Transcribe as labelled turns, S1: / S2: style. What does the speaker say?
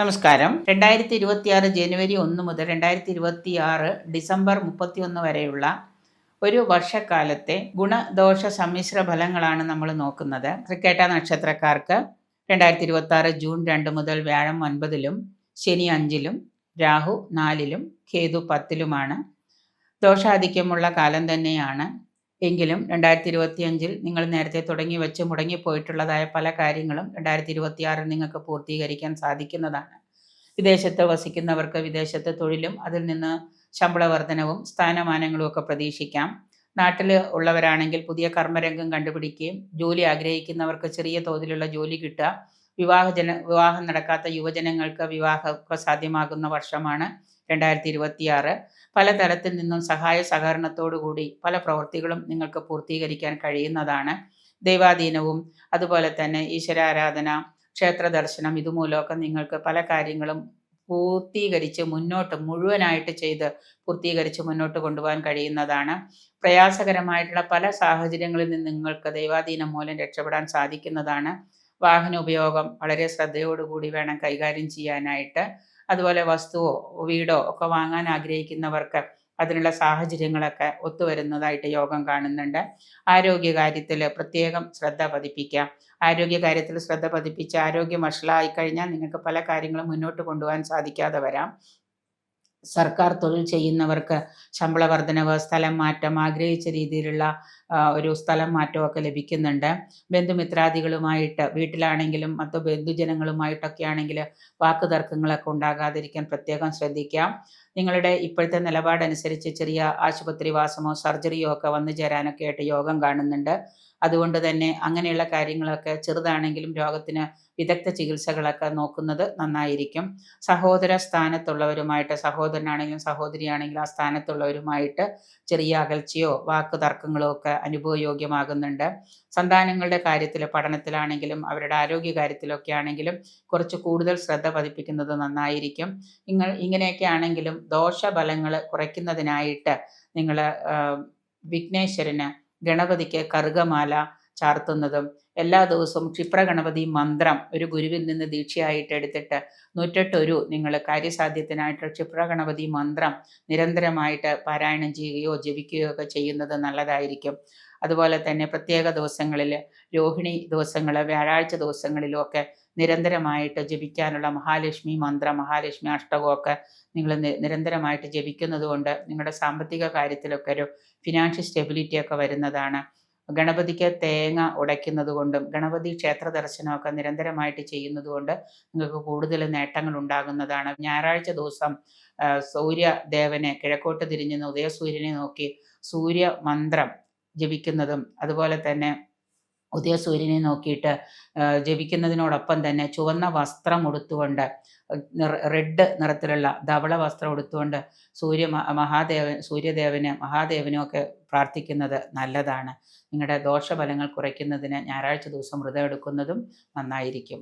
S1: നമസ്കാരം. 2026 ജനുവരി 1 മുതൽ 2026 ഡിസംബർ 31 വരെയുള്ള ഒരു വർഷക്കാലത്തെ ഗുണദോഷ സമ്മിശ്ര ഫലങ്ങളാണ് നമ്മൾ നോക്കുന്നത്. തൃക്കേട്ട നക്ഷത്രക്കാർക്ക് 2026 ജൂൺ 2 മുതൽ വ്യാഴം 9-ലും ശനി 5-ലും രാഹു 4-ലും കേതു 10-ലുമാണ്. ദോഷാധിക്യമുള്ള കാലം തന്നെയാണ്. എങ്കിലും 2025 നിങ്ങൾ നേരത്തെ തുടങ്ങി വെച്ച് മുടങ്ങിപ്പോയിട്ടുള്ളതായ പല കാര്യങ്ങളും 2026 നിങ്ങൾക്ക് പൂർത്തീകരിക്കാൻ സാധിക്കുന്നതാണ്. വിദേശത്ത് വസിക്കുന്നവർക്ക് വിദേശത്ത് തൊഴിലും അതിൽ നിന്ന് ശമ്പള വർധനവും സ്ഥാനമാനങ്ങളും ഒക്കെ പ്രതീക്ഷിക്കാം. നാട്ടിൽ ഉള്ളവരാണെങ്കിൽ പുതിയ കർമ്മരംഗം കണ്ടുപിടിക്കുകയും ജോലി ആഗ്രഹിക്കുന്നവർക്ക് ചെറിയ തോതിലുള്ള ജോലി കിട്ടുക, വിവാഹം നടക്കാത്ത യുവജനങ്ങൾക്ക് വിവാഹമൊക്കെ സാധ്യമാകുന്ന വർഷമാണ് 2026. പലതരത്തിൽ നിന്നും സഹായ സഹകരണത്തോടു കൂടി പല പ്രവൃത്തികളും നിങ്ങൾക്ക് പൂർത്തീകരിക്കാൻ കഴിയുന്നതാണ്. ദൈവാധീനവും അതുപോലെ തന്നെ ഈശ്വരാരാധന, ക്ഷേത്ര ദർശനം ഇതുമൂലമൊക്കെ നിങ്ങൾക്ക് പല കാര്യങ്ങളും മുഴുവനായിട്ട് ചെയ്ത് പൂർത്തീകരിച്ച് മുന്നോട്ട് കൊണ്ടുപോകാൻ കഴിയുന്നതാണ്. പ്രയാസകരമായിട്ടുള്ള പല സാഹചര്യങ്ങളിൽ നിന്ന് നിങ്ങൾക്ക് ദൈവാധീനം മൂലം രക്ഷപ്പെടാൻ സാധിക്കുന്നതാണ്. വാഹന ഉപയോഗം വളരെ ശ്രദ്ധയോടുകൂടി വേണം കൈകാര്യം ചെയ്യാനായിട്ട്. അതുപോലെ വസ്തുവോ വീടോ ഒക്കെ വാങ്ങാൻ ആഗ്രഹിക്കുന്നവർക്ക് അതിനുള്ള സാഹചര്യങ്ങളൊക്കെ ഒത്തുവരുന്നതായിട്ട് യോഗം കാണുന്നുണ്ട്. ആരോഗ്യകാര്യത്തിൽ പ്രത്യേകം ശ്രദ്ധ പതിപ്പിക്കാം. ആരോഗ്യകാര്യത്തിൽ ശ്രദ്ധ പതിപ്പിച്ച് ആരോഗ്യം വഷളായി കഴിഞ്ഞാൽ നിങ്ങൾക്ക് പല കാര്യങ്ങളും മുന്നോട്ട് കൊണ്ടുപോകാൻ സാധിക്കാതെ വരാം. സർക്കാർ തൊഴിൽ ചെയ്യുന്നവർക്ക് ശമ്പള വർധനവ്, സ്ഥലം മാറ്റം, ആഗ്രഹിച്ച രീതിയിലുള്ള ഒരു സ്ഥലം മാറ്റമൊക്കെ ലഭിക്കുന്നുണ്ട്. ബന്ധുമിത്രാദികളുമായിട്ട് വീട്ടിലാണെങ്കിലും മറ്റു ബന്ധുജനങ്ങളുമായിട്ടൊക്കെ ആണെങ്കിൽ വാക്കുതർക്കങ്ങളൊക്കെ ഉണ്ടാകാതിരിക്കാൻ പ്രത്യേകം ശ്രദ്ധിക്കാം. നിങ്ങളുടെ ഇപ്പോഴത്തെ നിലപാടനുസരിച്ച് ചെറിയ ആശുപത്രിവാസമോ സർജറിയോ ഒക്കെ വന്നു ചേരാനൊക്കെ ആയിട്ട് യോഗം കാണുന്നുണ്ട്. അതുകൊണ്ട് തന്നെ അങ്ങനെയുള്ള കാര്യങ്ങളൊക്കെ ചെറുതാണെങ്കിലും രോഗത്തിന് വിദഗ്ധ ചികിത്സകളൊക്കെ നോക്കുന്നത് നന്നായിരിക്കും. സഹോദര സ്ഥാനത്തുള്ളവരുമായിട്ട്, സഹോദരനാണെങ്കിലും സഹോദരിയാണെങ്കിലും ആ സ്ഥാനത്തുള്ളവരുമായിട്ട് ചെറിയ അകൽച്ചയോ വാക്ക് തർക്കങ്ങളോ ഒക്കെ അനുഭവയോഗ്യമാകുന്നുണ്ട്. സന്താനങ്ങളുടെ കാര്യത്തിൽ, പഠനത്തിലാണെങ്കിലും അവരുടെ ആരോഗ്യ കാര്യത്തിലൊക്കെ ആണെങ്കിലും കുറച്ച് കൂടുതൽ ശ്രദ്ധ പതിപ്പിക്കുന്നത് നന്നായിരിക്കും. ഇങ്ങനെയൊക്കെ ആണെങ്കിലും ദോഷഫലങ്ങൾ കുറയ്ക്കുന്നതിനായിട്ട് നിങ്ങൾ വിഘ്നേശ്വരന്, ഗണപതിക്ക് കറുകമാല ചാർത്തുന്നതും എല്ലാ ദിവസവും ക്ഷിപ്രഗണപതി മന്ത്രം ഒരു ഗുരുവിൽ നിന്ന് ദീക്ഷയായിട്ട് എടുത്തിട്ട് 108 നിങ്ങൾ കാര്യസാധ്യത്തിനായിട്ട് ക്ഷിപ്രഗണപതി മന്ത്രം നിരന്തരമായിട്ട് പാരായണം ചെയ്യുകയോ ജപിക്കുകയോ ഒക്കെ ചെയ്യുന്നത് നല്ലതായിരിക്കും. അതുപോലെ തന്നെ പ്രത്യേക ദിവസങ്ങളിൽ, രോഹിണി ദിവസങ്ങൾ, വ്യാഴാഴ്ച ദിവസങ്ങളിലുമൊക്കെ നിരന്തരമായിട്ട് ജപിക്കാനുള്ള മഹാലക്ഷ്മി മന്ത്രം, മഹാലക്ഷ്മി അഷ്ടകമൊക്കെ നിങ്ങൾ നിരന്തരമായിട്ട് ജപിക്കുന്നത് കൊണ്ട് നിങ്ങളുടെ സാമ്പത്തിക കാര്യത്തിലൊക്കെ ഒരു ഫിനാൻഷ്യൽ സ്റ്റെബിലിറ്റി ഒക്കെ വരുന്നതാണ്. ഗണപതിക്ക് തേങ്ങ ഉടയ്ക്കുന്നത് കൊണ്ടും ഗണപതി ക്ഷേത്ര ദർശനമൊക്കെ നിരന്തരമായിട്ട് ചെയ്യുന്നത് കൊണ്ട് നിങ്ങൾക്ക് കൂടുതൽ നേട്ടങ്ങൾ ഉണ്ടാകുന്നതാണ്. ഞായറാഴ്ച ദിവസം സൂര്യദേവനെ കിഴക്കോട്ട് തിരിഞ്ഞ് ഉദയസൂര്യനെ നോക്കി സൂര്യ മന്ത്രം ജപിക്കുന്നതും അതുപോലെ തന്നെ ഉദയസൂര്യനെ നോക്കിയിട്ട് ജപിക്കുന്നതിനോടൊപ്പം തന്നെ ചുവന്ന വസ്ത്രം ഉടുത്തുകൊണ്ട്, റെഡ് നിറത്തിലുള്ള ധവള വസ്ത്രം ഉടുത്തുകൊണ്ട് മഹാദേവനും ഒക്കെ പ്രാർത്ഥിക്കുന്നത് നല്ലതാണ്. നിങ്ങളുടെ ദോഷഫലങ്ങൾ കുറയ്ക്കുന്നതിന് ഞായറാഴ്ച ദിവസം വ്രതം എടുക്കുന്നതും നന്നായിരിക്കും.